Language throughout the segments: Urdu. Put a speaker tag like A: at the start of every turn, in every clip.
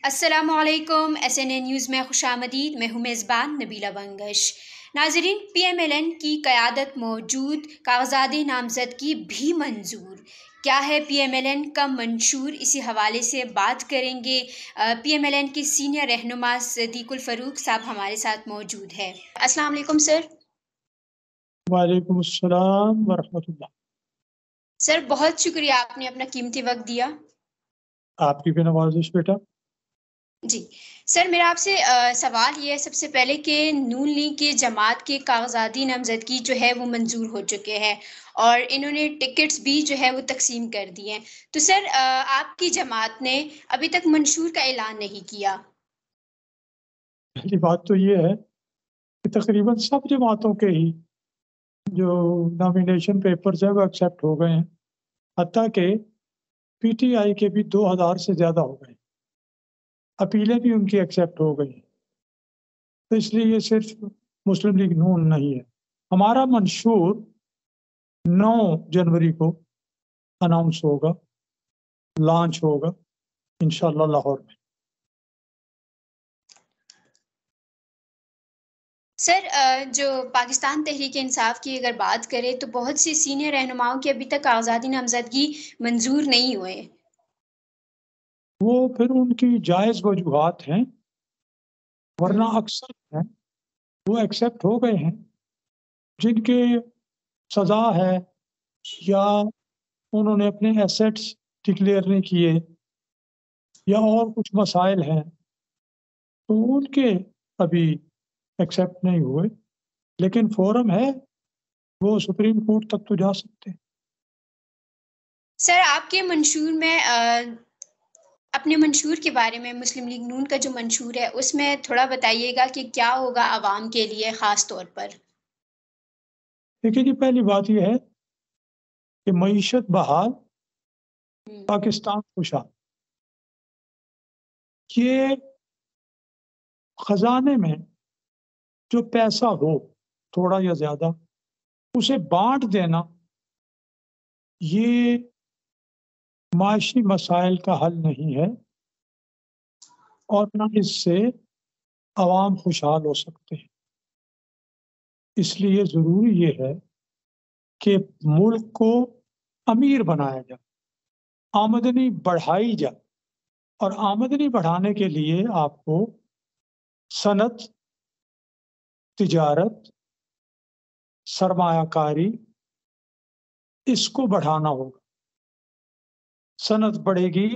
A: السلام علیکم SNA نیوز میں خوش آمدید. میں ہوں میزبان نبیلہ بنگش. ناظرین، PMLN کی قیادت موجود کاغذات نامزدگی بھی منظور. کیا ہے PMLN کا منشور؟ اسی حوالے سے بات کریں گے. PMLN کے سینئر رہنما صدیق الفروق صاحب ہمارے ساتھ موجود ہے. السلام علیکم سر.
B: وعلیکم السلام ورحمۃ اللہ.
A: سر بہت شکریہ، آپ نے اپنا قیمتی وقت دیا.
B: آپ کی بھی نوازش بیٹا.
A: جی سر، میرا آپ سے سوال یہ ہے سب سے پہلے کہ نون لیگ کی جماعت کے کاغذاتی نامزدگی جو ہے وہ منظور ہو چکے ہیں اور انہوں نے ٹکٹس بھی جو ہے وہ تقسیم کر دی ہیں. تو سر آپ کی جماعت نے ابھی تک منشور کا اعلان نہیں کیا.
B: پہلی بات تو یہ ہے کہ تقریباً سب جماعتوں کے ہی جو نامینیشن پیپرز ہیں وہ ایکسیپٹ ہو گئے ہیں، حتیٰ کہ PTI کے بھی 2000 سے زیادہ ہو گئے. اپیلیں بھی ان کی ایکسیپٹ ہو گئی. تو اس لیے یہ صرف مسلم لیگ نون نہیں ہے. ہمارا منشور 9 جنوری کو اناؤنس ہوگا، لانچ ہوگا انشاءاللہ لاہور میں.
A: سر جو پاکستان تحریک انصاف کی اگر بات کریں تو بہت سی سینئر رہنماؤں کے ابھی تک کاغذاتی نامزدگی منظور نہیں ہوئے.
B: وہ پھر ان کی جائز وجوہات ہیں، ورنہ اکثر ہیں وہ ایکسیپٹ ہو گئے ہیں. جن کے سزا ہے یا انہوں نے اپنے ایسیٹس ڈکلیئر نہیں کیے یا اور کچھ مسائل ہیں تو ان کے ابھی ایکسیپٹ نہیں ہوئے، لیکن فورم ہے، وہ سپریم کورٹ تک تو جا سکتے ہیں.
A: سر آپ کے منشور میں اپنے منشور کے بارے میں مسلم لیگ نون کا جو منشور ہے اس میں تھوڑا بتائیے گا کہ کیا ہوگا عوام کے لیے خاص طور پر.
B: دیکھیے جی، پہلی بات یہ ہے کہ معیشت بحال، پاکستان خوشحال. یہ خزانے میں جو پیسہ ہو تھوڑا یا زیادہ اسے بانٹ دینا، یہ معاشی مسائل کا حل نہیں ہے اور نہ اس سے عوام خوشحال ہو سکتے ہیں. اس لیے ضروری یہ ہے کہ ملک کو امیر بنایا جائے، آمدنی بڑھائی جائے. اور آمدنی بڑھانے کے لیے آپ کو صنعت، تجارت، سرمایہ کاری، اس کو بڑھانا ہوگا. صنعت بڑھے گی،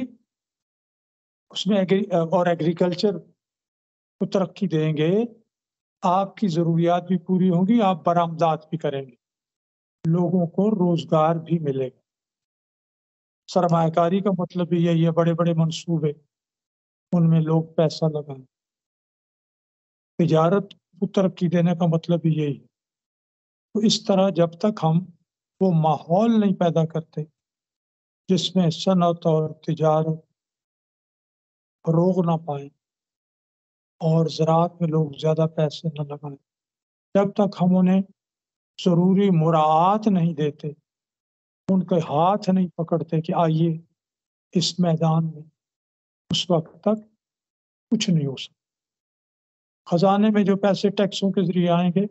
B: اس میں اور ایگریکلچر کو ترقی دیں گے، آپ کی ضروریات بھی پوری ہوں گی، آپ برآمدات بھی کریں گے، لوگوں کو روزگار بھی ملے گا. سرمایہ کاری کا مطلب بھی یہی ہے، بڑے بڑے منصوبے، ان میں لوگ پیسہ لگائیں. تجارت کو ترقی دینے کا مطلب بھی یہی ہے. تو اس طرح جب تک ہم وہ ماحول نہیں پیدا کرتے جس میں صنعت اور تجارت فروغ نہ پائیں اور زراعت میں لوگ زیادہ پیسے نہ لگائیں، جب تک ہم انہیں ضروری مراعات نہیں دیتے، ان کے ہاتھ نہیں پکڑتے کہ آئیے اس میدان میں، اس وقت تک کچھ نہیں ہو سکتا. خزانے میں جو پیسے ٹیکسوں کے ذریعے آئیں گے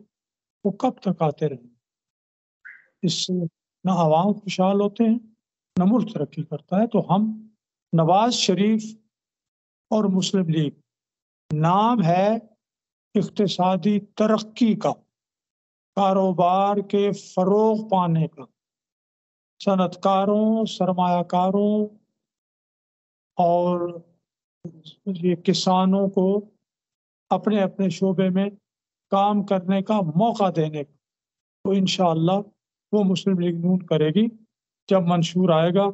B: وہ کب تک آتے رہیں گے؟ اس سے نہ عوام خوشحال ہوتے ہیں نہ ملک ترقی کرتا ہے. تو ہم نواز شریف اور مسلم لیگ نام ہے اقتصادی ترقی کا، کاروبار کے فروغ پانے کا، صنعت کاروں، سرمایہ کاروں اور یہ کسانوں کو اپنے اپنے شعبے میں کام کرنے کا موقع دینے کا. تو انشاءاللہ وہ مسلم لیگ نون کرے گی. جب منشور آئے گا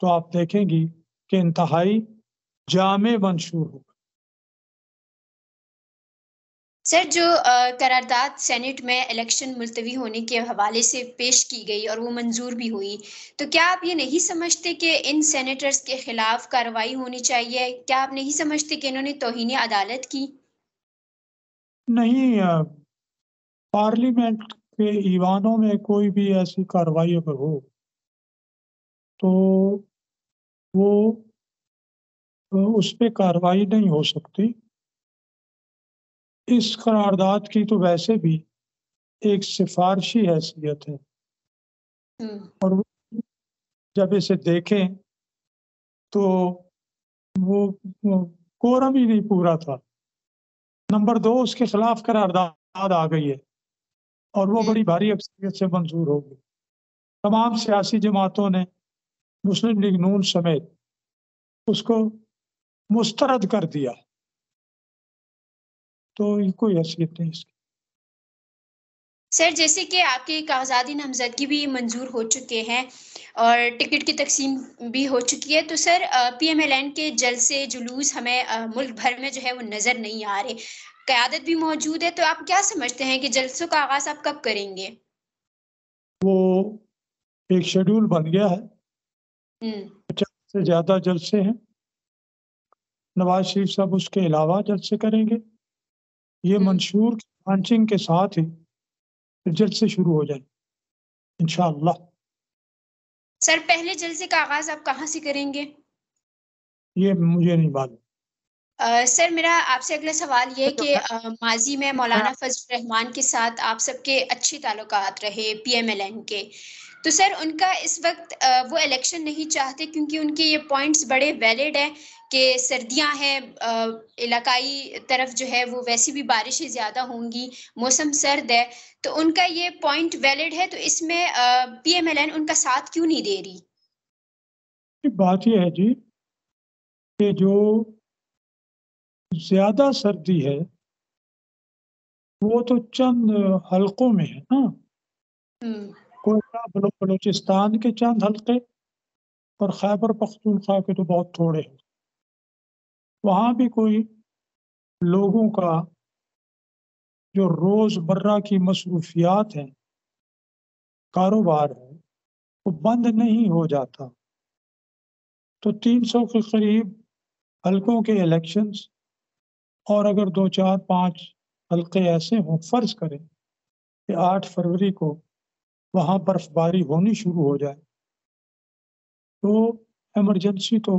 B: تو آپ دیکھیں گی کہ انتہائی جامع منشور ہوگا.
A: سر جو قرارداد سینٹ میں الیکشن ملتوی ہونے کے حوالے سے پیش کی گئی اور وہ منظور بھی ہوئی، تو کیا آپ یہ نہیں سمجھتے کہ ان سینیٹرز کے خلاف کارروائی ہونی چاہیے؟ کیا آپ نہیں سمجھتے کہ انہوں نے توہین عدالت کی؟
B: نہیں، پارلیمنٹ کے ایوانوں میں کوئی بھی ایسی کارروائی اگر ہو تو وہ اس پہ کارروائی نہیں ہو سکتی. اس قرارداد کی تو ویسے بھی ایک سفارشی حیثیت ہے، اور جب اسے دیکھیں تو وہ کورم ہی نہیں پورا تھا. نمبر 2، اس کے خلاف قرارداد آ گئی ہے اور وہ بڑی بھاری اکثریت سے منظور ہو گئی. تمام سیاسی جماعتوں نے مسلم لیگ نون سمیت اس کو مسترد کر دیا، تو یہ کوئی حیثیت نہیں اس کی.
A: سر جیسے کہ آپ کے کاغذاتی نامزدگی بھی منظور ہو چکے ہیں اور ٹکٹ کی تقسیم بھی ہو چکی ہے، تو سر پی ایم ایل این کے جلسے جلوس ہمیں ملک بھر میں جو ہے وہ نظر نہیں آ رہے، قیادت بھی موجود ہے، تو آپ کیا سمجھتے ہیں کہ جلسوں کا آغاز آپ کب کریں گے؟
B: وہ ایک شیڈول بن گیا ہے، 50 سے زیادہ جلسے ہیں. نواز شریف صاحب اس کے علاوہ جلسے کریں گے. یہ منشور لانچنگ کے ساتھ ہی جلسے شروع ہو جائیں انشاءاللہ.
A: سر پہلے جلسے کا آغاز آپ کہاں سے کریں گے؟
B: یہ مجھے نہیں معلوم.
A: سر میرا آپ سے اگلا سوال یہ کہ ماضی میں مولانا فضل الرحمان کے ساتھ آپ سب کے اچھے تعلقات رہے پی ایم ایل این کے، تو سر ان کا اس وقت وہ الیکشن نہیں چاہتے کیونکہ ان کے یہ پوائنٹس بڑے ویلڈ ہیں کہ سردیاں ہیں، علاقائی طرف جو ہے وہ ویسی بھی بارشیں زیادہ ہوں گی، موسم سرد ہے، تو ان کا یہ پوائنٹ ویلڈ ہے، تو اس میں پی ایم ایل این ان کا ساتھ کیوں نہیں دے رہی؟
B: بات یہ ہے جی کہ جو زیادہ سردی ہے وہ تو چند حلقوں میں ہے نا. کوئٹہ بلوچستان کے چند حلقے اور خیبر پختونخوا کے تو بہت تھوڑے ہیں. وہاں بھی کوئی لوگوں کا جو روز مرہ کی مصروفیات ہیں، کاروبار ہے، وہ بند نہیں ہو جاتا. تو 300 کے قریب حلقوں کے الیکشنز، اور اگر 2 4 5 حلقے ایسے ہوں، فرض کریں کہ 8 فروری کو وہاں برف باری ہونی شروع ہو جائے، تو ایمرجنسی تو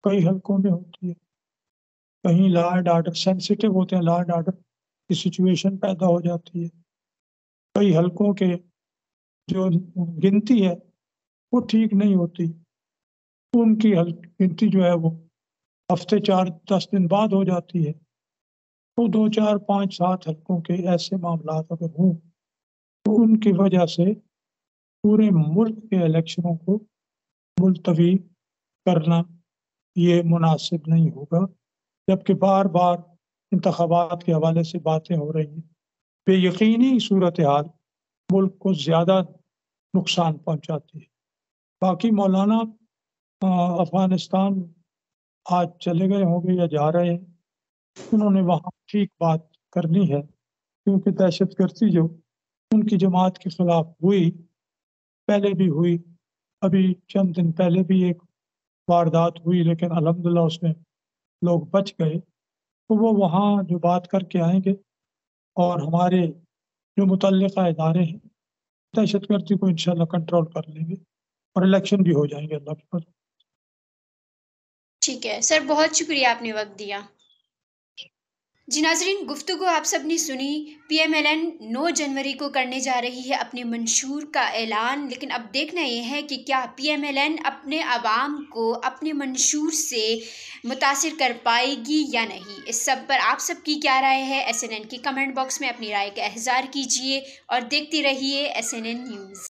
B: کئی حلقوں میں ہوتی ہے. کہیں لا اینڈ آرڈر سینسیٹیو ہوتے ہیں، لا اینڈ آرڈر کی سچویشن پیدا ہو جاتی ہے. کئی حلقوں کے جو گنتی ہے وہ ٹھیک نہیں ہوتی، ان کی گنتی جو ہے وہ ہفتے 4 10 دن بعد ہو جاتی ہے. تو 2 4 5 7 حلقوں کے ایسے معاملات اگر ہوں تو ان کی وجہ سے پورے ملک کے الیکشنوں کو ملتوی کرنا یہ مناسب نہیں ہوگا، جبکہ بار بار انتخابات کے حوالے سے باتیں ہو رہی ہیں. بے یقینی صورتحال ملک کو زیادہ نقصان پہنچاتی ہے. باقی مولانا افغانستان آج چلے گئے ہوں گے یا جا رہے ہیں، انہوں نے وہاں ٹھیک بات کرنی ہے، کیونکہ دہشت گردی جو ان کی جماعت کے خلاف ہوئی، پہلے بھی ہوئی، ابھی چند دن پہلے بھی ایک واردات ہوئی، لیکن الحمدللہ اس میں لوگ بچ گئے. تو وہ وہاں جو بات کر کے آئیں گے اور ہمارے جو متعلقہ ادارے ہیں دہشت گردی کو انشاءاللہ کنٹرول کر لیں گے اور الیکشن بھی ہو جائیں گے اللہ کی فضل.
A: ٹھیک ہے سر، بہت شکریہ آپ نے وقت دیا. جی ناظرین، گفتگو آپ سب نے سنی. پی ایم ایل این 9 جنوری کو کرنے جا رہی ہے اپنے منشور کا اعلان، لیکن اب دیکھنا یہ ہے کہ کیا پی ایم ایل این اپنے عوام کو اپنے منشور سے متاثر کر پائے گی یا نہیں. اس سب پر آپ سب کی کیا رائے ہے؟ SNN کی کمنٹ باکس میں اپنی رائے کا اظہار کیجیے اور دیکھتے رہیے SNN نیوز.